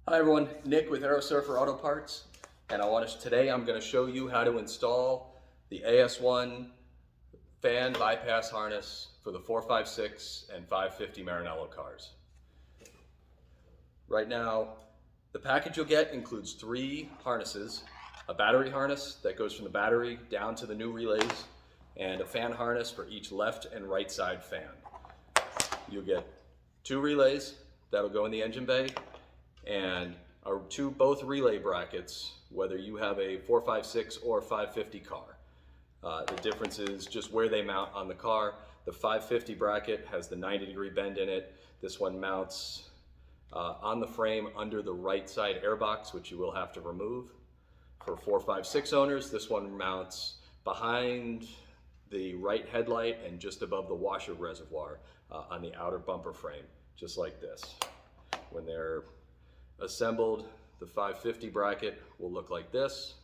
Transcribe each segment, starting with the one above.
Hi everyone, Nick with Aerosurfer Auto Parts, and today I'm going to show you how to install the AS1 fan bypass harness for the 456 and 550 Maranello cars. Right now, the package you'll get includes 3 harnesses, a battery harness that goes from the battery down to the new relays, and a fan harness for each left and right side fan. You'll get 2 relays that'll go in the engine bay, and both relay brackets, whether you have a 456 or 550 car. The difference is just where they mount on the car. The 550 bracket has the 90-degree bend in it. This one mounts on the frame under the right side airbox, which you will have to remove. For 456 owners, this one mounts behind the right headlight and just above the washer reservoir on the outer bumper frame, just like this. When they're assembled, the 550 bracket will look like this.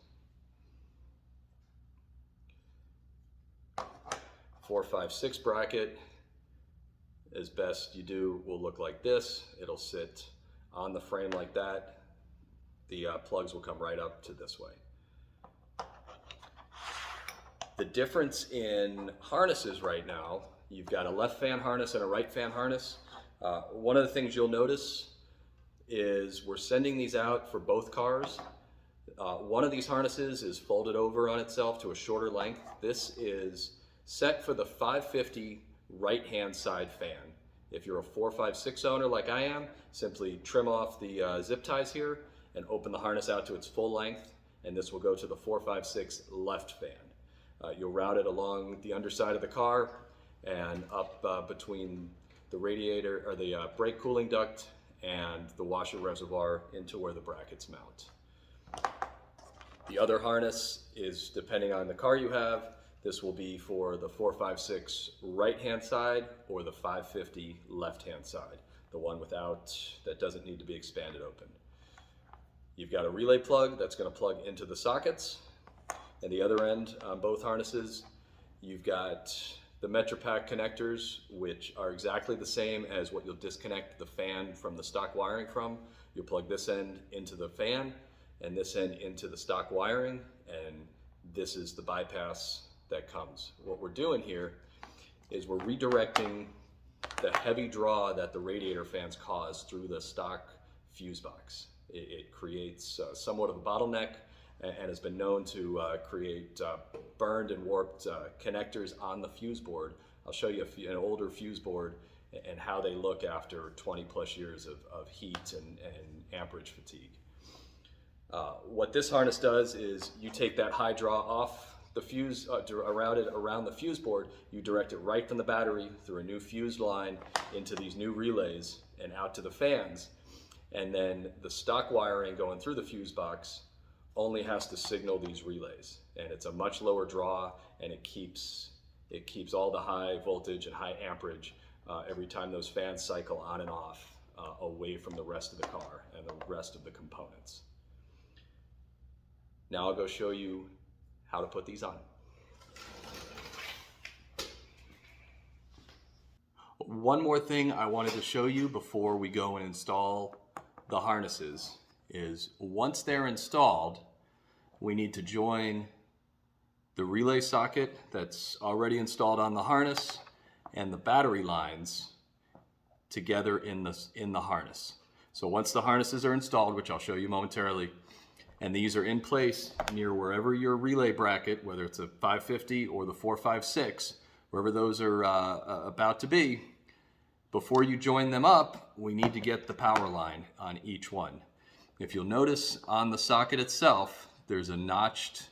456 bracket, as best you do, will look like this. It'll sit on the frame like that. The plugs will come right up to this way. The difference in harnesses right now, you've got a left fan harness and a right fan harness. One of the things you'll notice is we're sending these out for both cars. One of these harnesses is folded over on itself to a shorter length. This is set for the 550 right-hand side fan. If you're a 456 owner like I am, simply trim off the zip ties here and open the harness out to its full length, and this will go to the 456 left fan. You'll route it along the underside of the car and up between the radiator or the brake cooling duct and the washer reservoir into where the brackets mount. The other harness is, depending on the car you have, this will be for the 456 right-hand side or the 550 left-hand side, the one that doesn't need to be expanded open. You've got a relay plug that's going to plug into the sockets, and the other end on both harnesses, you've got the MetroPack connectors, which are exactly the same as what you'll disconnect the fan from the stock wiring from. You'll plug this end into the fan and this end into the stock wiring, and this is the bypass that comes. What we're doing here is we're redirecting the heavy draw that the radiator fans cause through the stock fuse box. It creates somewhat of a bottleneck and has been known to create burned and warped connectors on the fuse board. I'll show you an older fuse board and how they look after 20 plus years of heat and amperage fatigue. What this harness does is you take that high draw off the fuse, around the fuse board, you direct it right from the battery through a new fused line into these new relays and out to the fans. And then the stock wiring going through the fuse box only has to signal these relays, and it's a much lower draw, and it keeps all the high voltage and high amperage every time those fans cycle on and off away from the rest of the car and the rest of the components. Now I'll go show you how to put these on. One more thing I wanted to show you before we go and install the harnesses is, once they're installed, we need to join the relay socket that's already installed on the harness and the battery lines together in the harness. So once the harnesses are installed, which I'll show you momentarily, and these are in place near wherever your relay bracket, whether it's a 550 or the 456, wherever those are about to be, before you join them up, we need to get the power line on each one. If you'll notice on the socket itself, there's a notched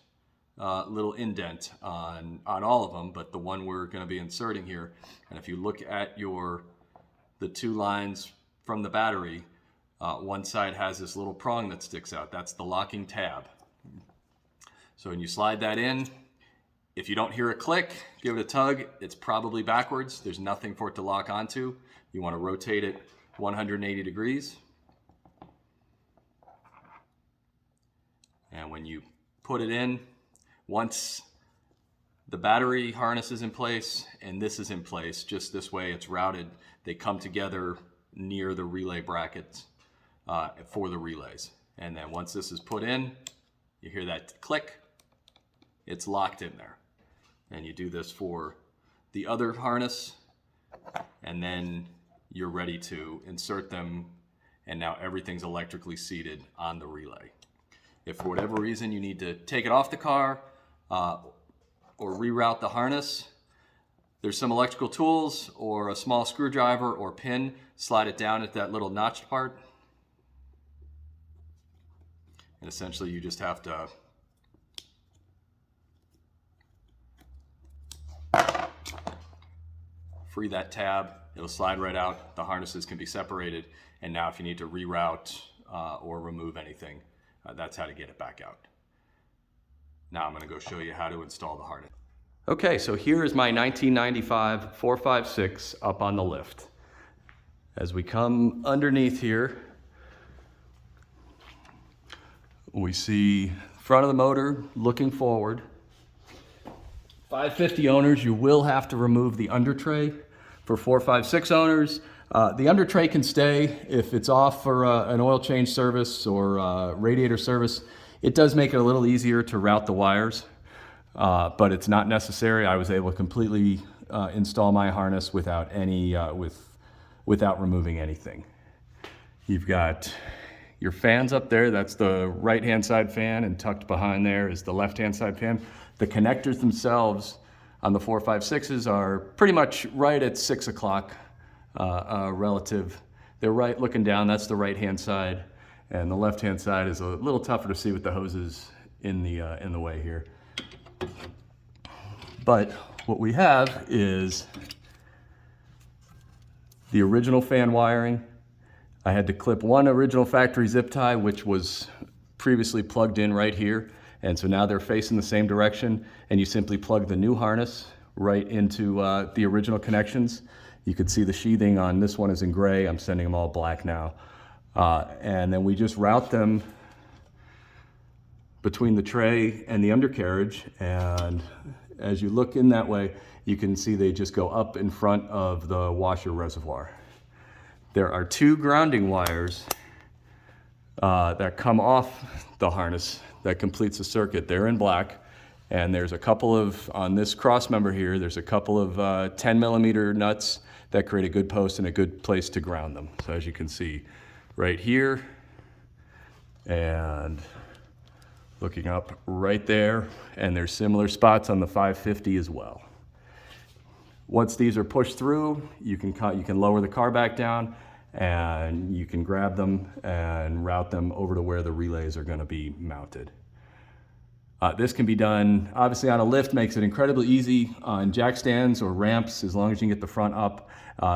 little indent on all of them, but the one we're going to be inserting here, and if you look at the 2 lines from the battery, one side has this little prong that sticks out. That's the locking tab. So when you slide that in, if you don't hear a click, give it a tug. It's probably backwards. There's nothing for it to lock onto. You want to rotate it 180 degrees. And when you put it in, once the battery harness is in place and this is in place, just this way it's routed, they come together near the relay brackets. for the relays. And then once this is put in, you hear that click, it's locked in there. And you do this for the other harness, and then you're ready to insert them, and now everything's electrically seated on the relay. If for whatever reason you need to take it off the car or reroute the harness, there's some electrical tools or a small screwdriver or pin. Slide it down at that little notched part. And essentially you just have to free that tab. It'll slide right out. The harnesses can be separated. And now if you need to reroute or remove anything, that's how to get it back out. Now I'm going to go show you how to install the harness. Okay, so here is my 1995 456 up on the lift. As we come underneath here, we see front of the motor looking forward. 550 owners, you will have to remove the under tray. For 456 owners, the under tray can stay if it's off for an oil change service or radiator service. It does make it a little easier to route the wires, but it's not necessary. I was able to completely install my harness without any without removing anything. You've got your fans up there. That's the right-hand side fan, and tucked behind there is the left-hand side fan. The connectors themselves on the 456s are pretty much right at 6 o'clock relative. They're right looking down. That's the right-hand side, and the left-hand side is a little tougher to see with the hoses in the way here. But what we have is the original fan wiring. I had to clip one original factory zip tie, which was previously plugged in right here. And so now they're facing the same direction, and you simply plug the new harness right into the original connections. You can see the sheathing on this one is in gray. I'm sending them all black now. And then we just route them between the tray and the undercarriage. And as you look in that way, you can see they just go up in front of the washer reservoir. There are two grounding wires that come off the harness that completes the circuit. They're in black, and there's a couple of, on this cross member here, there's a couple of 10mm nuts that create a good post and a good place to ground them. So as you can see right here, and looking up right there, and there's similar spots on the 550 as well. Once these are pushed through, you can lower the car back down, and you can grab them and route them over to where the relays are going to be mounted. This can be done, obviously on a lift makes it incredibly easy. On jack stands or ramps, as long as you can get the front up,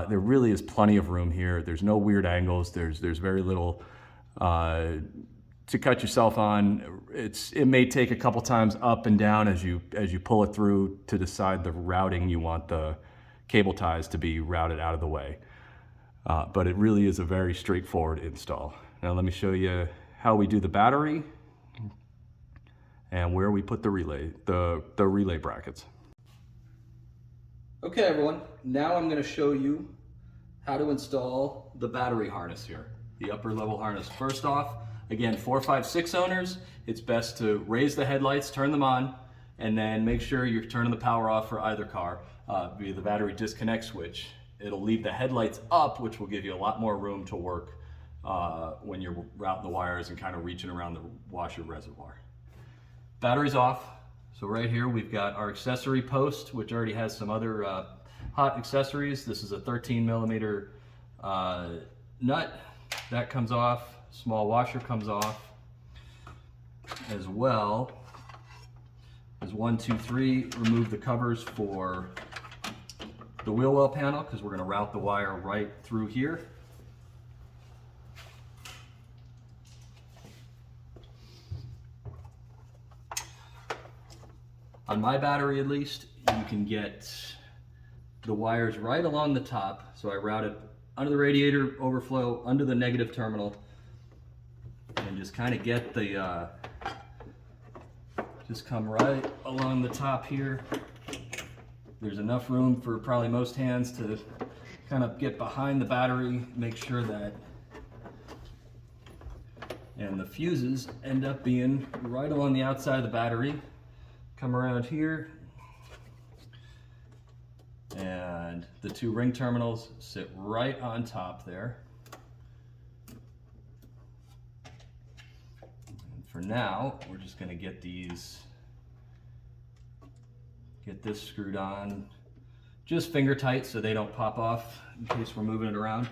there really is plenty of room here. There's no weird angles. There's very little to cut yourself on. It may take a couple times up and down as you pull it through to decide the routing you want the cable ties to be routed out of the way. But it really is a very straightforward install. Now let me show you how we do the battery and where we put the relay brackets. Okay everyone, now I'm going to show you how to install the battery harness here, the upper level harness. First off, again, 456 owners, it's best to raise the headlights, turn them on, and then make sure you're turning the power off for either car via the battery disconnect switch. It'll leave the headlights up, which will give you a lot more room to work when you're routing the wires and kind of reaching around the washer reservoir. Battery's off. So right here we've got our accessory post, which already has some other hot accessories. This is a 13mm nut. That comes off. Small washer comes off. As well as 1, 2, 3, remove the covers for the wheel well panel, because we're going to route the wire right through here. On my battery at least, you can get the wires right along the top. So I routed under the radiator overflow, under the negative terminal, and just kind of get the, just come right along the top here. There's enough room for probably most hands to kind of get behind the battery, make sure that And the fuses end up being right along the outside of the battery. Come around here, and the two ring terminals sit right on top there. And for now, we're just going to get this screwed on just finger tight so they don't pop off in case we're moving it around.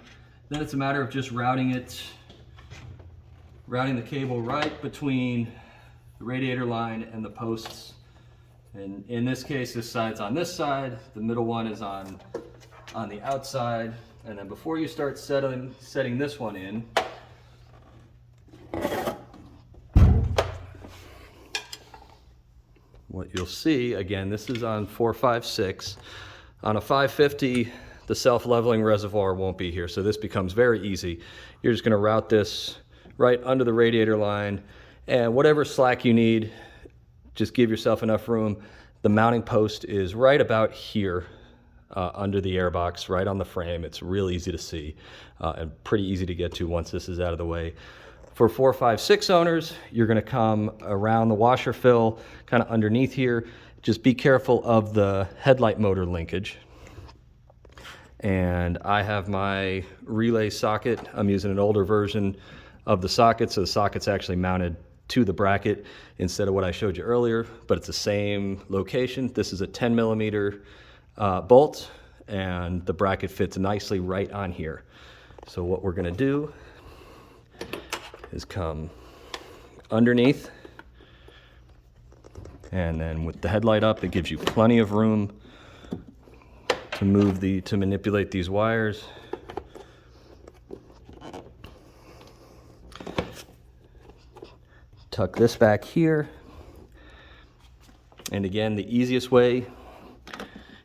Then it's a matter of just routing the cable right between the radiator line and the posts. And in this case, this side's on this side, the middle one is on the outside. And then before you start setting this one in, what you'll see, again, this is on 456. On a 550, the self-leveling reservoir won't be here, so this becomes very easy. You're just gonna route this right under the radiator line, and whatever slack you need, just give yourself enough room. The mounting post is right about here, under the airbox, right on the frame. It's real easy to see, and pretty easy to get to once this is out of the way. For 456 owners, you're gonna come around the washer fill, kind of underneath here. Just be careful of the headlight motor linkage. And I have my relay socket. I'm using an older version of the socket, so the socket's actually mounted to the bracket instead of what I showed you earlier, but it's the same location. This is a 10 millimeter bolt, and the bracket fits nicely right on here. So what we're gonna do is come underneath, and then with the headlight up, it gives you plenty of room to manipulate these wires. Tuck this back here. And again, the easiest way,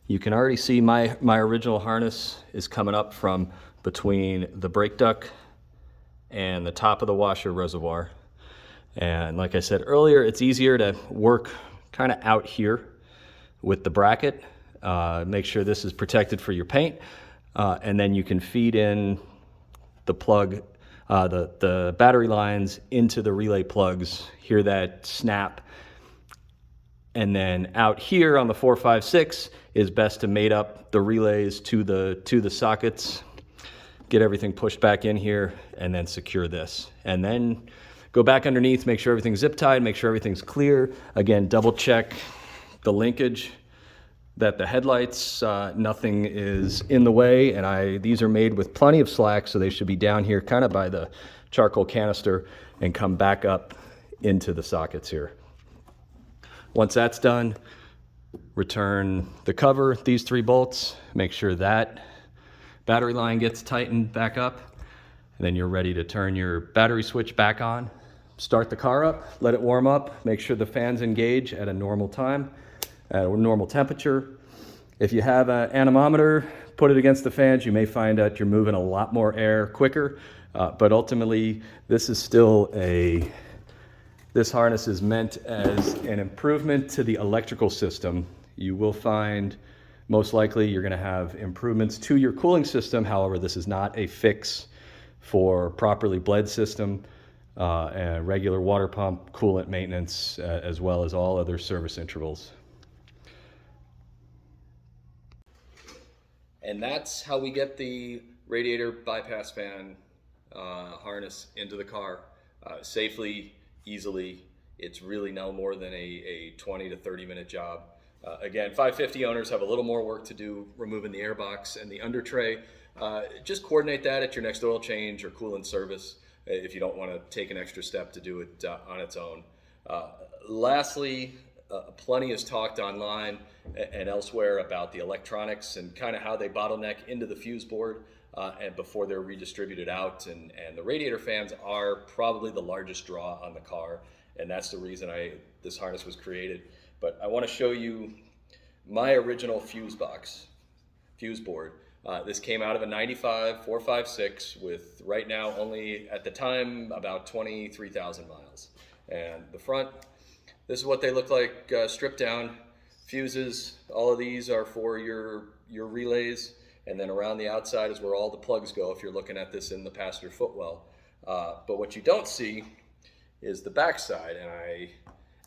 you can already see my original harness is coming up from between the brake duct and the top of the washer reservoir. And like I said earlier, it's easier to work kind of out here with the bracket. Make sure this is protected for your paint, and then you can feed in the plug, the battery lines into the relay plugs. Hear that snap. And then out here on the 456 is best to mate up the relays to the sockets, get everything pushed back in here, and then secure this. And then go back underneath, make sure everything's zip tied, make sure everything's clear. Again, double check the linkage, that the headlights, nothing is in the way, and these are made with plenty of slack, so they should be down here kind of by the charcoal canister and come back up into the sockets here. Once that's done, return the cover, these 3 bolts, make sure that battery line gets tightened back up, and then you're ready to turn your battery switch back on. Start the car up, let it warm up, make sure the fans engage at a normal time, at a normal temperature. If you have an anemometer, put it against the fans, you may find out you're moving a lot more air quicker, but ultimately this is still this harness is meant as an improvement to the electrical system. You will find most likely you're gonna have improvements to your cooling system. However, this is not a fix for properly bled system, and regular water pump, coolant maintenance, as well as all other service intervals. And that's how we get the radiator bypass fan harness into the car safely, easily. It's really no more than a 20 to 30 minute job. Again, 550 owners have a little more work to do removing the airbox and the under tray. Just coordinate that at your next oil change or coolant service if you don't want to take an extra step to do it on its own. Lastly, plenty is talked online and elsewhere about the electronics and kind of how they bottleneck into the fuse board and before they're redistributed out. And the radiator fans are probably the largest draw on the car, and that's the reason this harness was created. But I want to show you my original fuse board. This came out of a 95 456 with right now only at the time about 23,000 miles. And the front, this is what they look like stripped down. Fuses, all of these are for your relays, and then around the outside is where all the plugs go if you're looking at this in the passenger footwell. But what you don't see is the backside, and I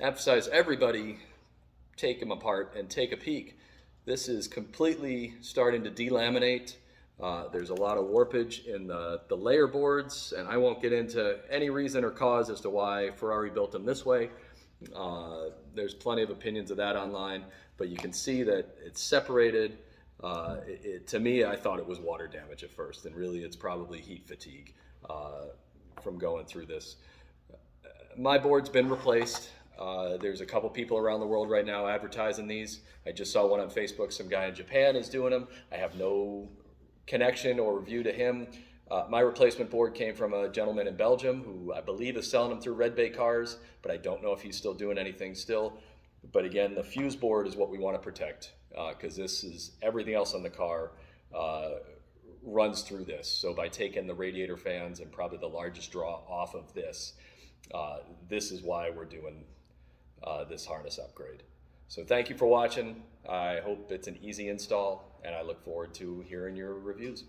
emphasize everybody take them apart and take a peek. This is completely starting to delaminate. There's a lot of warpage in the layer boards, and I won't get into any reason or cause as to why Ferrari built them this way. There's plenty of opinions of that online, but you can see that it's separated. To me, I thought it was water damage at first, and really it's probably heat fatigue from going through this. My board's been replaced. There's a couple people around the world right now advertising these. I just saw one on Facebook. Some guy in Japan is doing them. I have no connection or review to him. My replacement board came from a gentleman in Belgium who I believe is selling them through Red Bay Cars, but I don't know if he's still doing anything still. But again, the fuse board is what we want to protect, because this is everything else on the car runs through this. So by taking the radiator fans and probably the largest draw off of this, this is why we're doing this harness upgrade. So thank you for watching. I hope it's an easy install, and I look forward to hearing your reviews.